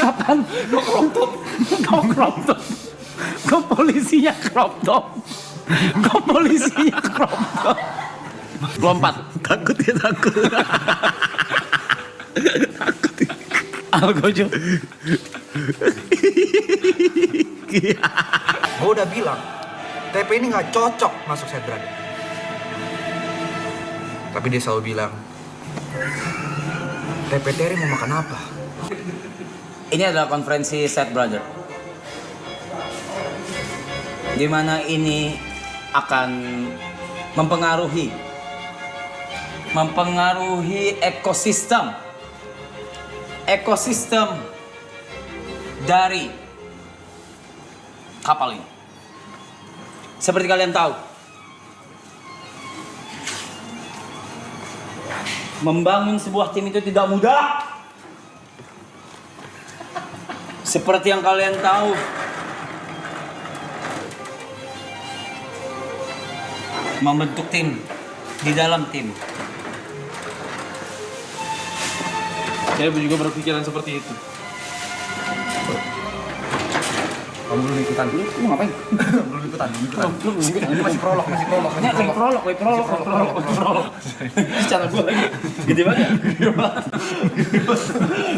Kapan? Kok crop top? Kok crop top? Kok polisinya crop top? Kok polisinya crop top? Lompat. Takut ya, takut. Takut ya. Algojo. Gue udah bilang, TP ini nggak cocok masuk Set Brother. Tapi dia selalu bilang, TP Terry mau makan apa? Ini adalah konferensi Set Brother, di mana ini akan mempengaruhi ekosistem dari kapal ini. Seperti kalian tahu, membangun sebuah tim itu tidak mudah. Seperti yang kalian tahu, membentuk tim di dalam tim. Saya juga berpikiran seperti itu. Kamu belum ikutan dulu? Lu ngapain? belum ikutan. Ini masih prolog. Ini lagi prolog. Secara gua lagi gede banget.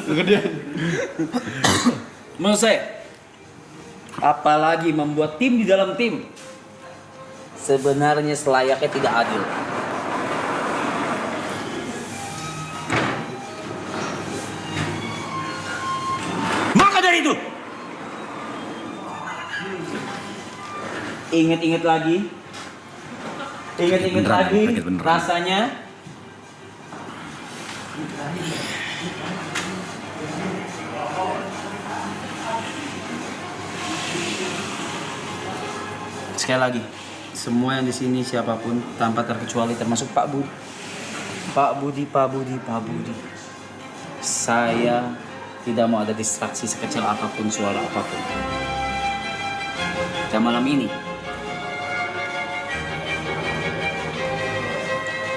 Kegedean. Menurut saya, apalagi membuat tim di dalam tim, sebenarnya selayaknya tidak adil. Maka dari itu, ingat-ingat lagi rasanya sekali lagi, semua yang di sini siapapun tanpa terkecuali termasuk Pak Budi, saya tidak mau ada distraksi sekecil apapun, suara apapun. Dan malam ini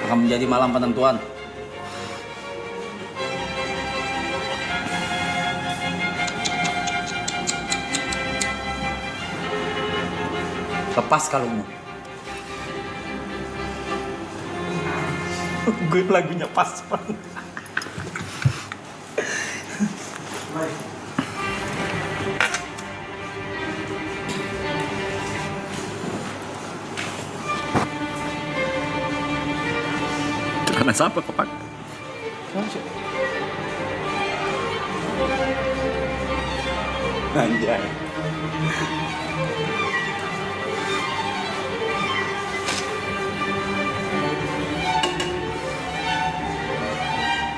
akan menjadi malam penentuan. Lepas kalungmu. Gue lagunya pas banget. Karena siapa Pak? Anjay.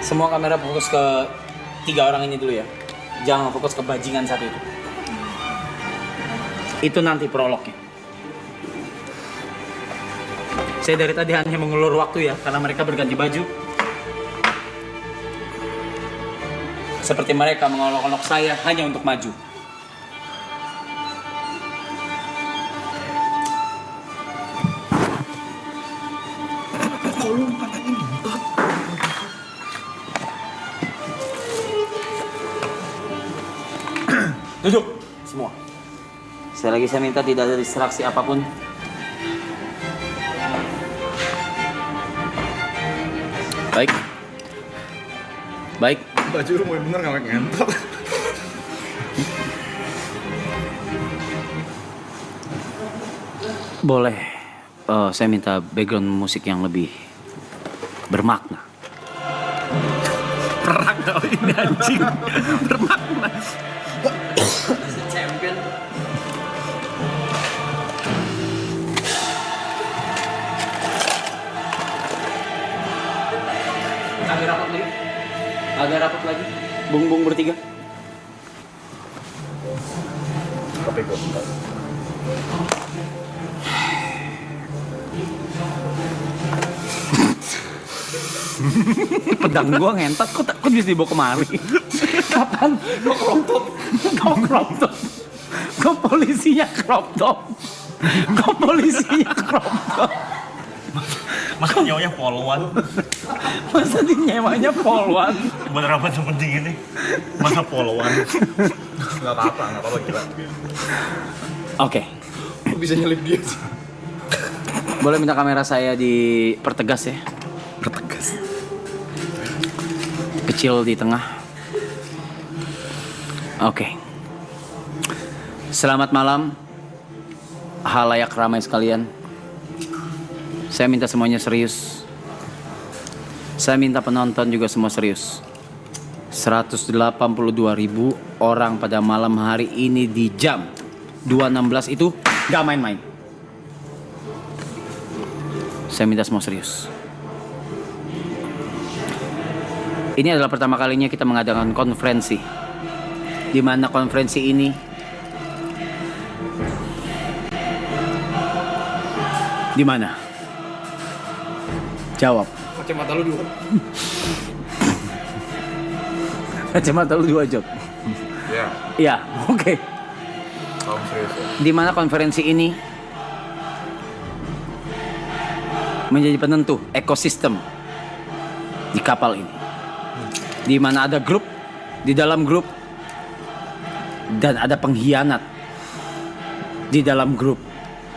Semua kamera fokus ke 3 orang ini dulu ya. Jangan fokus ke bajingan satu itu. Itu nanti prolognya. Saya dari tadi hanya mengulur waktu ya, karena mereka berganti baju. Seperti mereka mengolok-olok saya hanya untuk maju. Duduk semua. Sekali lagi saya minta tidak ada distraksi apapun. Baik. Baju lu mau bener nggak ngentot? Boleh. Saya minta background musik yang lebih bermakna. Perang kau ini anjing. Bermakna. Champion. Agak rapat lagi. Bung bertiga. Kopi gue. Pedang gua ngentot kok bisa dibawa kemari. Kapan? Kok crop top? Kok crop top? Kok polisinya crop top? Kok polisinya crop top? Masa nyawanya polwan? Masa di nyewanya polwan? buat rapat sepenting ini. Masa followan? Nggak apa-apa gila. Oke. Kok bisa nyelip dia sih? Boleh minta kamera saya dipertegas ya? Pertegas. Kecil di tengah. Oke. Selamat malam, halayak ramai sekalian. Saya minta semuanya serius. Saya minta penonton juga semua serius. 182.000 orang pada malam hari ini di jam 2.16 itu gak main-main. Saya minta semua serius. Ini adalah pertama kalinya kita mengadakan konferensi, di mana konferensi ini di mana? Jawab. Kacamata lu dua. Kacamata lu 2 jawab. Ya, Iya, oke. kamu serius ya. Di mana konferensi ini menjadi penentu ekosistem di kapal ini. Di mana ada grup, di dalam grup, dan ada pengkhianat di dalam grup,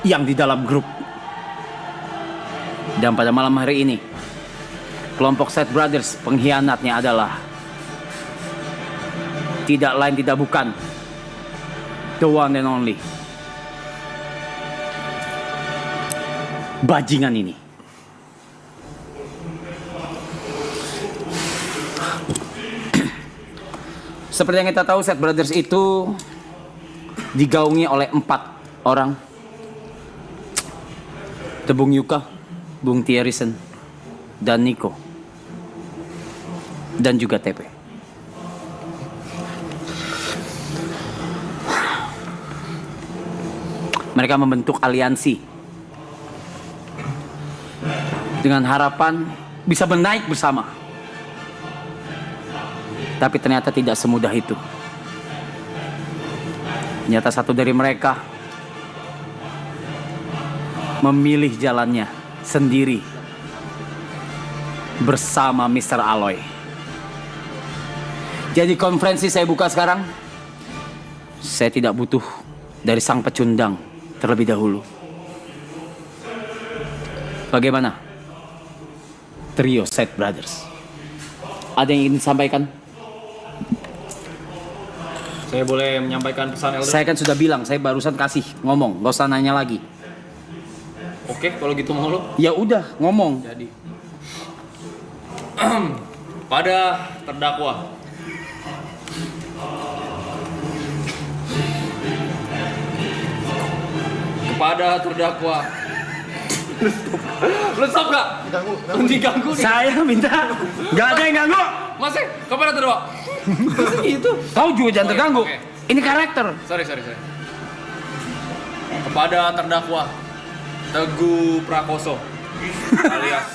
yang di dalam grup. Dan pada malam hari ini, kelompok Set Brothers pengkhianatnya adalah tidak lain tidak bukan the one and only bajingan ini. Seperti yang kita tahu, Set Brothers itu digaungi oleh 4 orang. Bung Yuka, Bung Thierrysen, dan Nico, dan juga TP. Mereka membentuk aliansi dengan harapan bisa menaik bersama. Tapi ternyata tidak semudah itu. Ternyata satu dari mereka memilih jalannya sendiri bersama Mr. Aloy. Jadi konferensi saya buka sekarang. Saya tidak butuh dari sang pecundang terlebih dahulu. Bagaimana? Trio Set Brothers. Ada yang ingin disampaikan? Saya boleh menyampaikan pesan Elder? Saya kan sudah bilang, saya barusan kasih ngomong, gak usah nanya lagi. Oke, kalau gitu mau lo. Ya udah, ngomong. Jadi pada terdakwa lu stop gak? Diganggu nih. Saya minta, gak ada yang ganggu. Masih kepada terdakwa. Masih gitu. Kau juga jangan terganggu. Oke. Ini karakter. Sorry. Kepada terdakwa Teguh Prakoso alias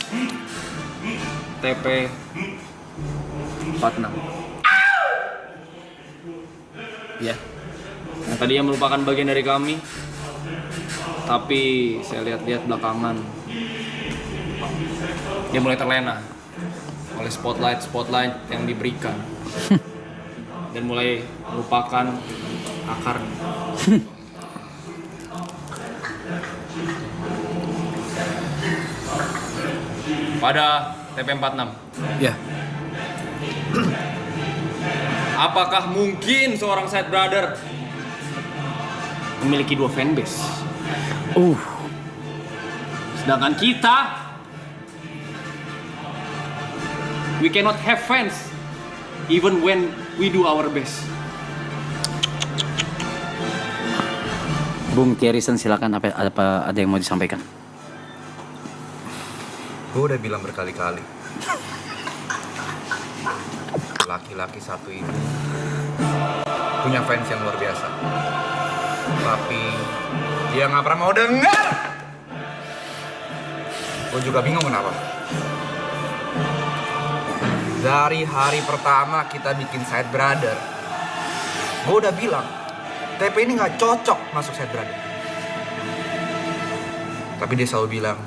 TP 46. Ya. Yang tadinya merupakan bagian dari kami, tapi saya lihat-lihat belakangan dia mulai terlena oleh spotlight yang diberikan dan mulai melupakan akarnya. Pada TP46. Ya. Apakah mungkin seorang Set Brother memiliki 2 fanbase? Sedangkan kita, we cannot have fans even when we do our best. Bung Thierrysen, silakan, ada yang mau disampaikan? Gue udah bilang berkali-kali, laki-laki satu ini punya fans yang luar biasa, tapi dia nggak pernah mau dengar. Gue juga bingung kenapa. Dari hari pertama kita bikin Set Brother, gue udah bilang TP ini nggak cocok masuk Set Brother, tapi dia selalu bilang,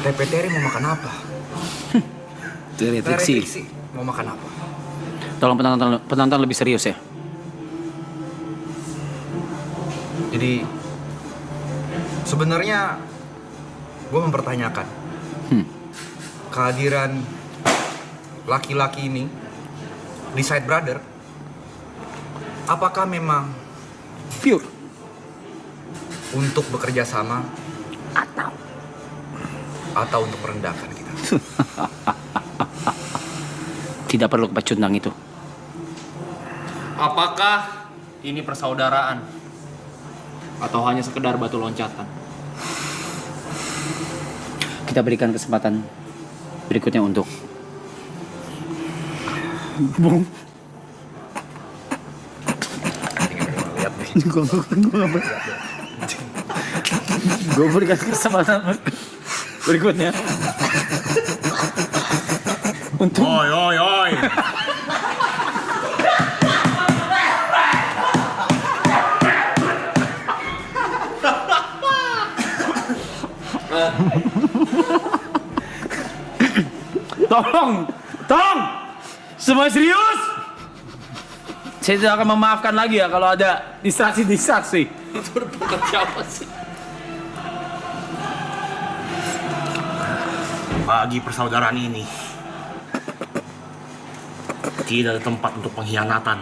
TP Terry mau makan apa? Terefleksi. Mau makan apa? Tolong penonton lebih serius ya. Jadi sebenarnya gue mempertanyakan kehadiran laki-laki ini di Side Brother, apakah memang Pure. untuk bekerja sama atau untuk merendahkan kita? Tidak perlu kepecundang itu. Apakah ini persaudaraan atau hanya sekedar batu loncatan? Kita berikan kesempatan berikutnya untuk Bung. Lihat nih. Gue berikan kesempatan berikutnya untuk Oi, oi, oi. Tolong, semua serius. Saya tidak akan memaafkan lagi ya kalau ada distraksi. Itu bukan siapa sih? Bagi persaudaraan ini tidak ada tempat untuk pengkhianatan.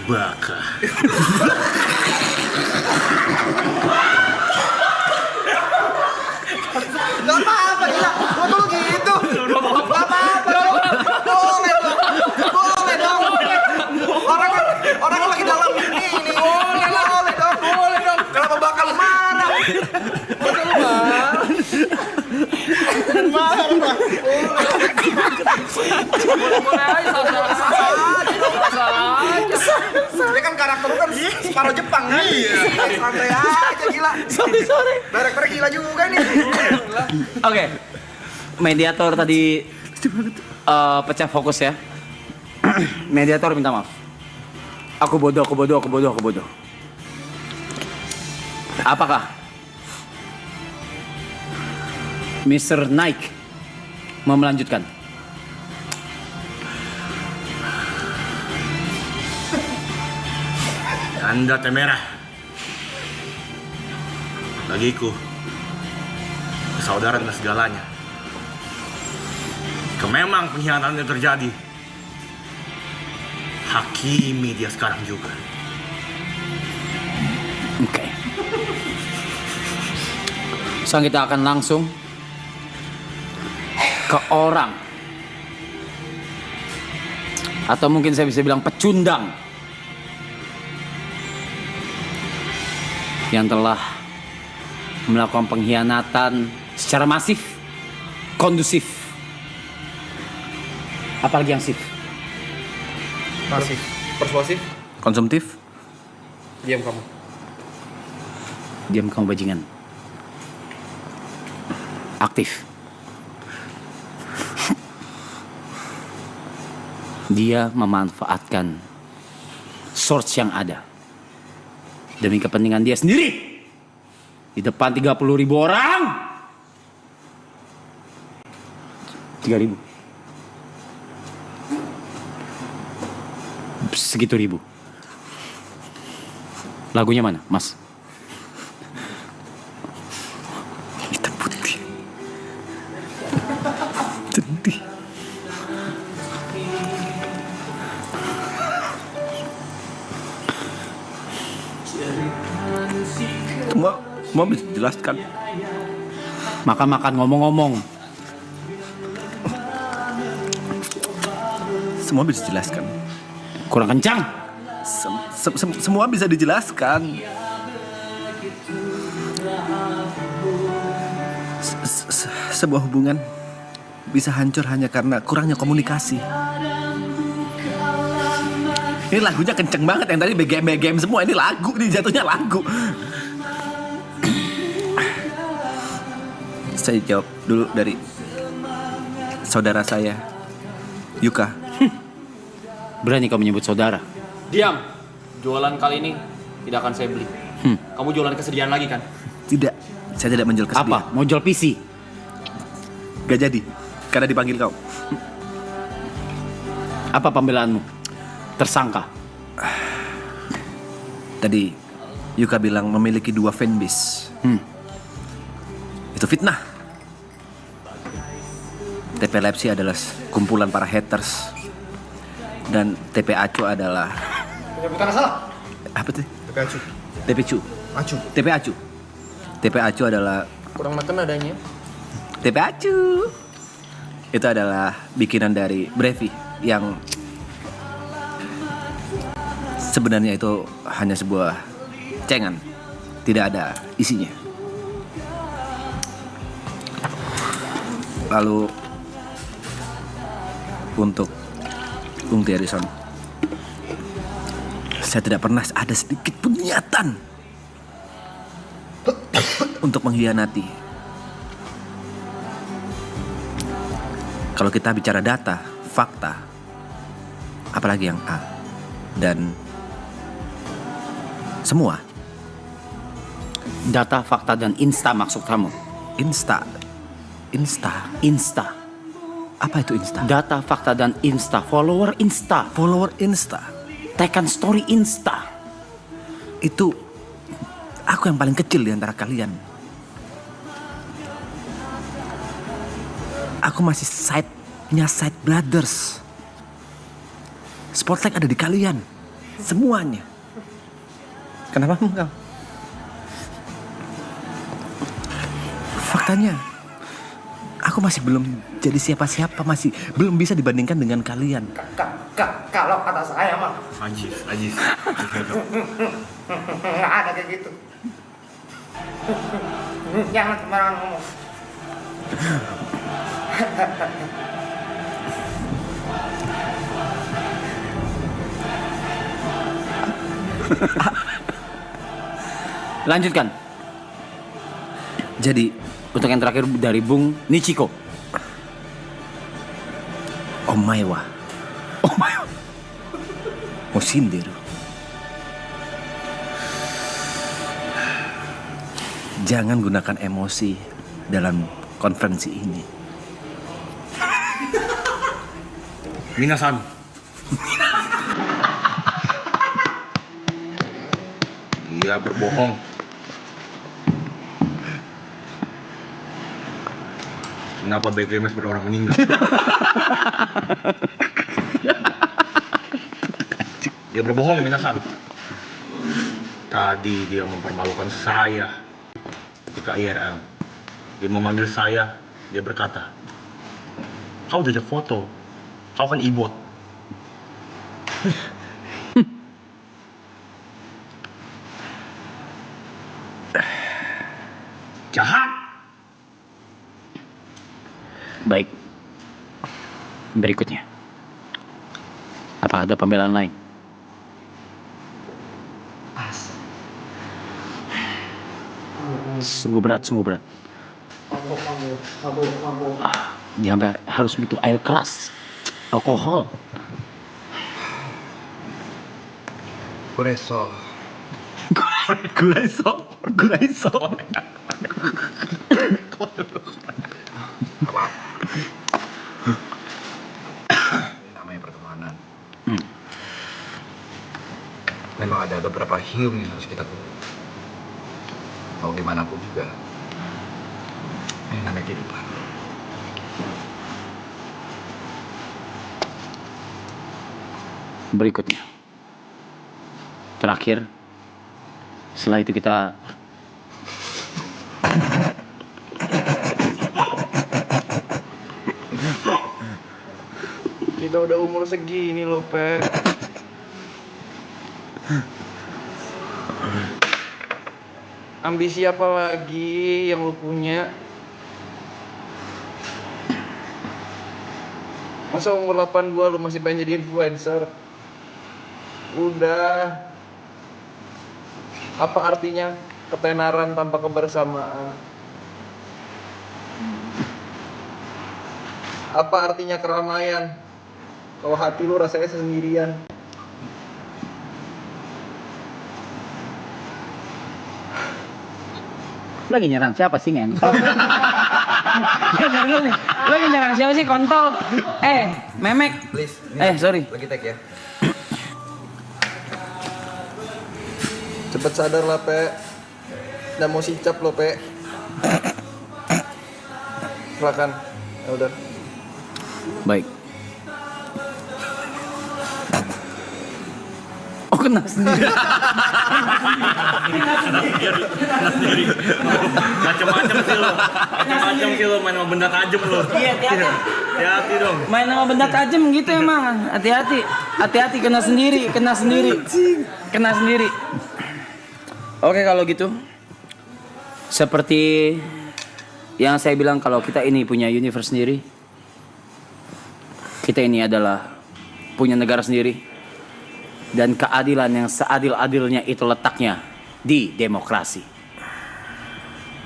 Baka. Gak apa-apa, gila. Gua dulu gitu. Gak apa-apa dong. Boleh dong. Orang lagi dalam ini. Boleh dong. Kenapa bakal marah? Boleh aja, salah aja. Ini kan karakter lu kan separuh Jepang kan? Iya. Santai aja, gila. Sorry. Director gila juga nih. Oke. Mediator tadi pecah fokus ya. Mediator minta maaf. Aku bodoh. Apakah Mr. Nike mau melanjutkan? Anda Temera. Bagiku, persaudaraan adalah segalanya. Jika memang pengkhianatan itu terjadi, hakimi dia sekarang juga. Oke. Sekarang kita akan langsung ke orang, atau mungkin saya bisa bilang pecundang, yang telah melakukan pengkhianatan secara masif, kondusif, apalagi yang sif, Masih persuasif. konsumtif. Diam kamu. Diam kamu bajingan. Aktif. Dia memanfaatkan source yang ada demi kepentingan dia sendiri. Di depan 30.000 orang. 3.000. Segitu ribu. Lagunya mana, Mas? Hitam putih. Sedih. Semua bisa dijelaskan. Makan-makan ngomong-ngomong. Semua bisa dijelaskan. Kurang kencang. Semua bisa dijelaskan. Sebuah hubungan bisa hancur hanya karena kurangnya komunikasi. Ini lagunya kenceng banget, yang tadi BGM semua, ini lagu nih, jatuhnya lagu. Saya jawab dulu dari saudara saya, Yuka. Berani kau menyebut saudara? Diam. Jualan kali ini tidak akan saya beli. Kamu jualan kesedihan lagi kan? Tidak, Saya tidak menjual kesedihan. Apa? Mau jual PC? Gak jadi, karena dipanggil kau. Apa pembelaanmu? Tersangka. Tadi Yuka bilang memiliki 2 fanbase. Itu fitnah. TP Leipzig adalah kumpulan para haters. Dan TP Acu adalah... Bukan salah. Apa tuh? TP Acu. TP Cu. Acu. TP Acu. TP Acu adalah... Kurang makan adanya. TP Acu. Itu adalah bikinan dari Brevi yang sebenarnya itu hanya sebuah cengan. Tidak ada isinya. Lalu untuk Bung Thierry-son, saya tidak pernah ada sedikit pun niatan untuk mengkhianati. Kalau kita bicara data, fakta, apalagi yang A, dan semua. Data, fakta, dan insta maksud kamu? Insta. Insta. Apa itu Insta? Data, fakta, dan insta. Follower insta. Follower Insta. Tekan story insta. Itu aku yang paling kecil di antara kalian. Aku masih side brothers. Spotlight ada di kalian. Semuanya. Kenapa enggak? Faktanya, aku masih belum jadi siapa-siapa, masih belum bisa dibandingkan dengan kalian. Kalau kata saya mah Ajis. nggak ada kayak gitu. Jangan sembarangan ngomong. Lanjutkan. Jadi, Untuk yang terakhir dari Bung Nichiko. Omaiwa. Mau sindir. Jangan gunakan emosi dalam konferensi ini. Minasan. Dia berbohong. Kenapa BKM seperti orang meninggal? Dia berbohong, Minasan. Tadi dia mempermalukan saya di KIRM. Dia memanggil saya, dia berkata, "Kau jajak foto, kau kan ibot." Jahat. Baik. Berikutnya. Apa ada pembelaan lain? Sungguh berat. Dia sampai harus butuh air keras, alkohol. Kureso. Guraiso. Ini namanya pertemanan. Memang ada beberapa hiu yang harus kita tunggu. Mau gimana pun juga, ini namanya kehidupan. Berikutnya. Terakhir. Setelah itu kita Udah umur segini loh, Pe. Ambisi apa lagi yang lu punya? Masa umur 82 lu masih pengen jadi influencer? Udah. Apa artinya ketenaran tanpa kebersamaan? Apa artinya keramaian kalau hati lu rasanya sendirian? Lagi nyerang siapa sih ngen? Lu lagi nyerang siapa sih kontol? Memek. Please. Sorry. Lagi tag ya. Cepet sadar lah, Pe. Udah mau sicap lo, Pe. Silakan. Ya udah. Baik. Oh, kena sendiri. Macam-macam sih lo. Macam-macam sih lo main sama benda tajam lo. Iya, hati-hati. Hati-hati dong. Main sama benda tajam gitu emang. Hati-hati. Hati-hati kena sendiri. Kena sendiri. Oke, kalau gitu. Seperti yang saya bilang, kalau kita ini punya universe sendiri. Kita ini adalah punya negara sendiri. Dan keadilan yang seadil-adilnya itu letaknya di demokrasi.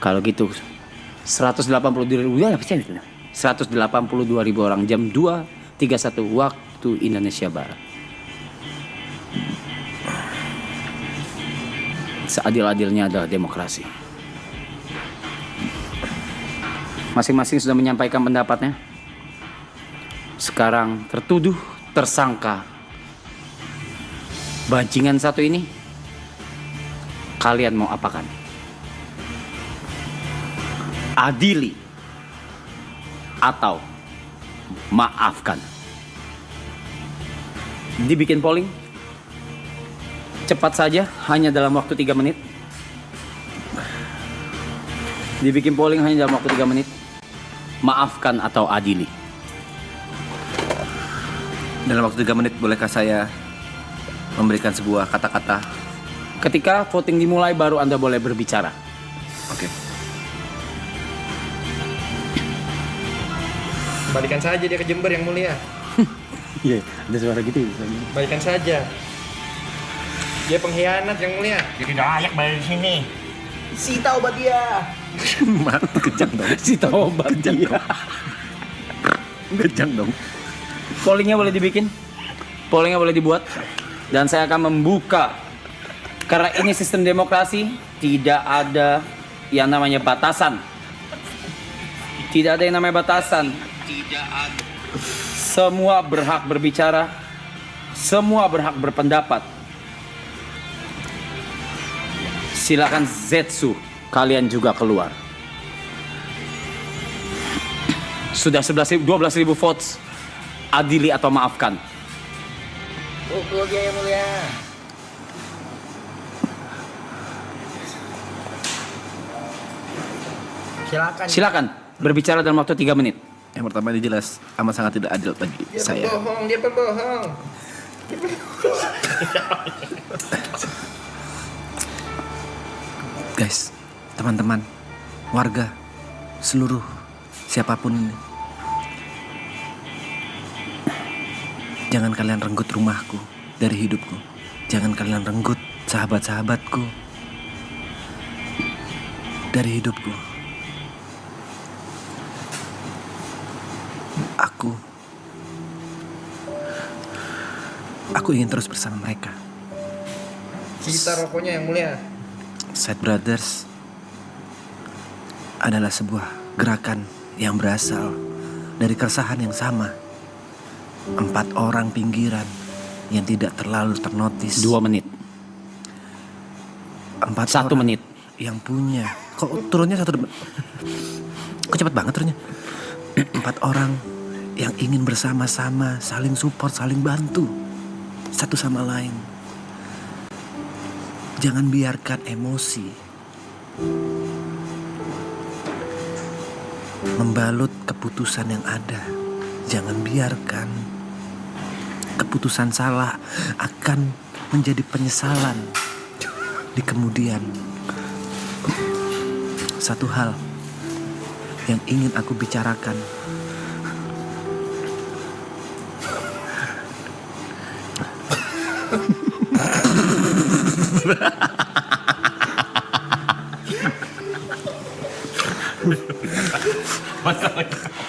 Kalau gitu 182.000 orang jam 2.31 waktu Indonesia Barat. Seadil-adilnya adalah demokrasi. Masing-masing sudah menyampaikan pendapatnya. Sekarang tertuduh, tersangka bajingan satu ini, kalian mau apakan? Adili atau maafkan? Dibikin polling cepat saja, hanya dalam waktu 3 menit. Dibikin polling hanya dalam waktu 3 menit. Maafkan atau adili? Dalam waktu 3 menit bolehkah saya memberikan sebuah kata-kata? Ketika voting dimulai baru Anda boleh berbicara. Oke. Balikan saja dia ke Jember yang mulia. Iya, ada suara gitu. Balikan saja. Dia pengkhianat yang mulia. Dia tidak layak bayar di sini. Sita obat dia. Kejang dong. Si tobat dia. Kejang dong. Pollingnya boleh dibikin, pollingnya boleh dibuat, dan saya akan membuka. Karena ini sistem demokrasi, tidak ada yang namanya batasan. Tidak ada yang namanya batasan. Tidak ada. Semua berhak berbicara, semua berhak berpendapat. Silakan Zetsu, kalian juga keluar. Sudah 12.000 votes. Adili atau maafkan? Pukul dia yang mulia. Silakan berbicara dalam waktu 3 menit. Yang pertama ini jelas amat sangat tidak adil bagi saya. Dia pembohong. Guys, teman-teman, warga, seluruh siapapun ini, jangan kalian renggut rumahku dari hidupku. Jangan kalian renggut sahabat-sahabatku dari hidupku. Aku ingin terus bersama mereka. Kita rokoknya yang mulia. Side Brothers adalah sebuah gerakan yang berasal dari keresahan yang sama. 4 orang pinggiran yang tidak terlalu ternotis. 2 menit. 4 1 orang menit. yang punya. Kok turunnya 1 menit? Kok cepat banget turunnya? 4 orang yang ingin bersama-sama, saling support, saling bantu satu sama lain. Jangan biarkan emosi membalut keputusan yang ada. Jangan biarkan keputusan salah akan menjadi penyesalan di kemudian. Satu hal yang ingin aku bicarakan.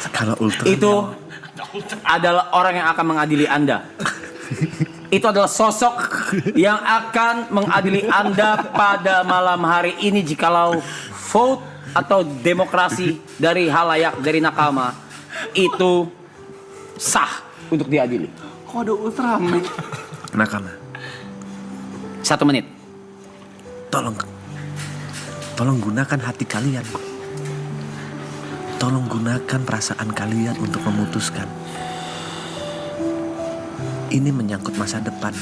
Skala ultra. Itu adalah orang yang akan mengadili Anda. Itu adalah sosok yang akan mengadili Anda pada malam hari ini jikalau vote atau demokrasi dari halayak, dari nakama itu sah untuk diadili. Kok ada Ultraman? Nakama, 1 menit. Tolong gunakan hati kalian. Tolong gunakan perasaan kalian untuk memutuskan. Ini menyangkut masa depan.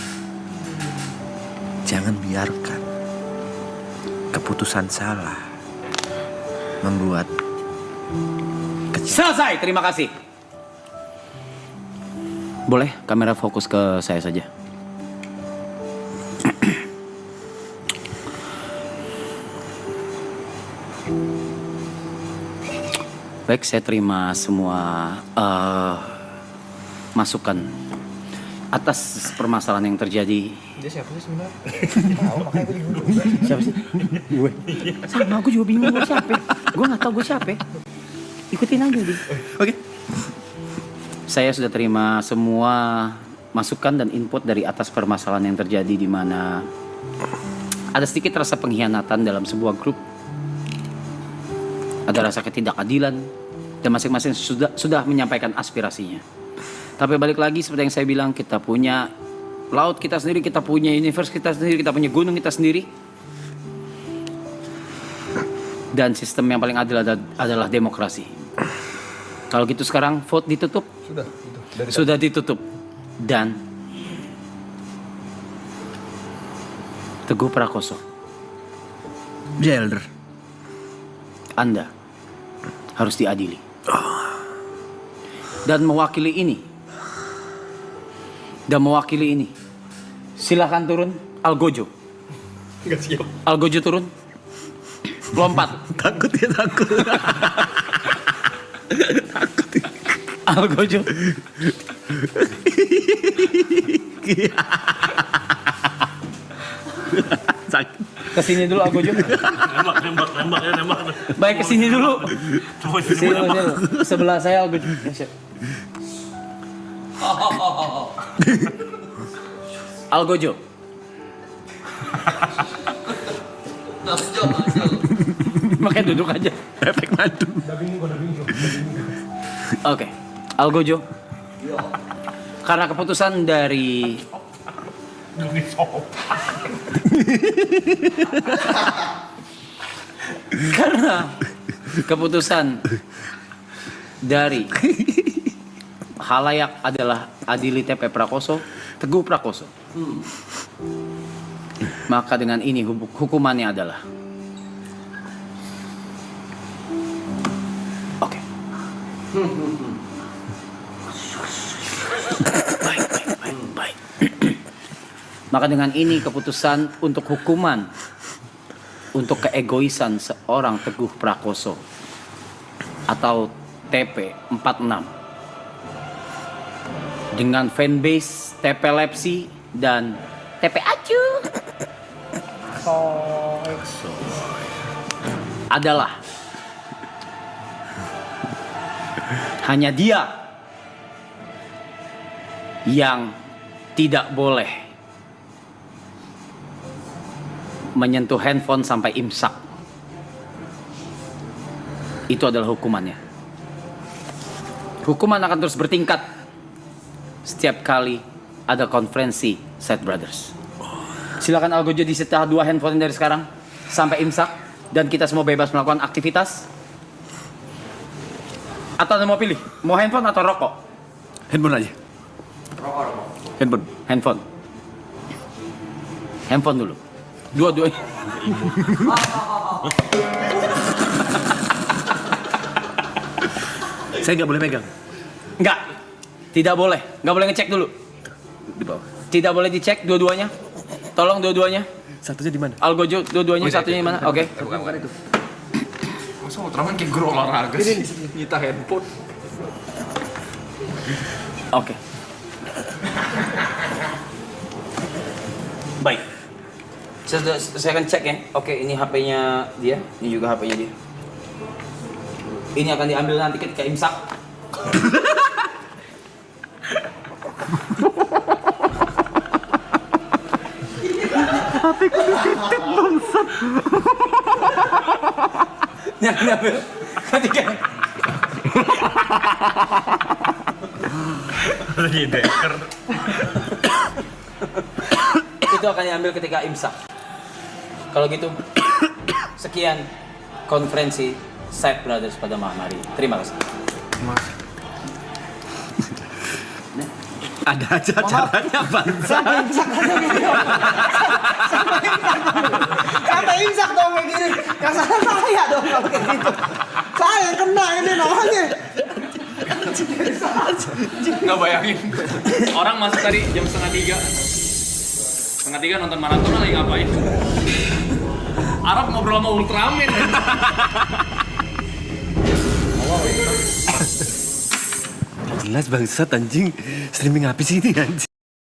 Jangan biarkan keputusan salah membuat Selesai, terima kasih. Boleh kamera fokus ke saya saja. Baik, saya terima semua masukan atas permasalahan yang terjadi. Dia siapa sih sebenarnya? Siapa sih? Gue. Sama aku juga bingung gue siapa. Gue nggak tahu gue siapa. Ikutin aja di. Oke. Saya sudah terima semua masukan dan input dari atas permasalahan yang terjadi di mana ada sedikit rasa pengkhianatan dalam sebuah grup. Ada rasa ketidakadilan dan masing-masing sudah menyampaikan aspirasinya. Tapi balik lagi seperti yang saya bilang, kita punya laut kita sendiri, kita punya universe kita sendiri, kita punya gunung kita sendiri. Dan sistem yang paling adil adalah demokrasi. Kalau gitu sekarang vote ditutup. Sudah ditutup. Dan Teguh Prakoso, The Elder. Anda harus diadili. Dan mewakili ini. Silakan turun, Algojo. Enggak siap. Algojo turun. Lompat. Takut ya, takut. Algojo. Sakit. Kesini dulu Algojo. Nembak. Baik, kesini dulu. Coba Sini dulu. Sebelah saya Algojo. Algojo. Makanya duduk aja. Efek madu. Oke, Algojo. Karena keputusan dari halayak adalah adili TP Prakoso, Teguh Prakoso. Maka dengan ini hukumannya adalah oke. Baik. Maka dengan ini keputusan untuk hukuman untuk keegoisan seorang Teguh Prakoso atau TP 46 dengan fanbase TP Lepsi dan TP Acu adalah hanya dia yang tidak boleh menyentuh handphone sampai imsak. Itu adalah hukumannya. Hukuman akan terus bertingkat setiap kali ada konferensi Set Brothers. Silakan Algojo disita 2 handphone dari sekarang sampai imsak dan kita semua bebas melakukan aktivitas. Atau Anda mau pilih, mau handphone atau rokok? Handphone aja. Rokok. Handphone dulu. Dua-duanya. Saya nggak boleh megang. Enggak. Tidak boleh. Enggak boleh ngecek dulu. Di bawah. Tidak boleh dicek dua-duanya. Tolong dua-duanya. Satunya di mana? Algojo dua-duanya, satunya di mana? Oke. Bukan itu. Masa Ultraman kayak guru olahraga sih? Nyita handphone. Oke. Baik. Saya akan cek ya. Oke, ini HP-nya dia, ini juga HP-nya dia. Ini akan diambil nanti ketika imsak. Hatiku dititip bangsat. yang diambil ketika itu akan diambil ketika imsak. Kalau gitu, sekian konferensi Side Brothers pada malam hari. Terima kasih. Ada aja caranya bangsa. Sampai imsak dong kayak gini. Yang salah saya dong kalau kayak gitu. Saya yang kena ini namanya. Nggak bayangin. Orang masuk tadi jam 2:30. 2:30 nonton maraton lagi ngapain? Arab ngobrol sama Ultraman. Jelas bangsat anjing. Streaming apa sih ini anjing?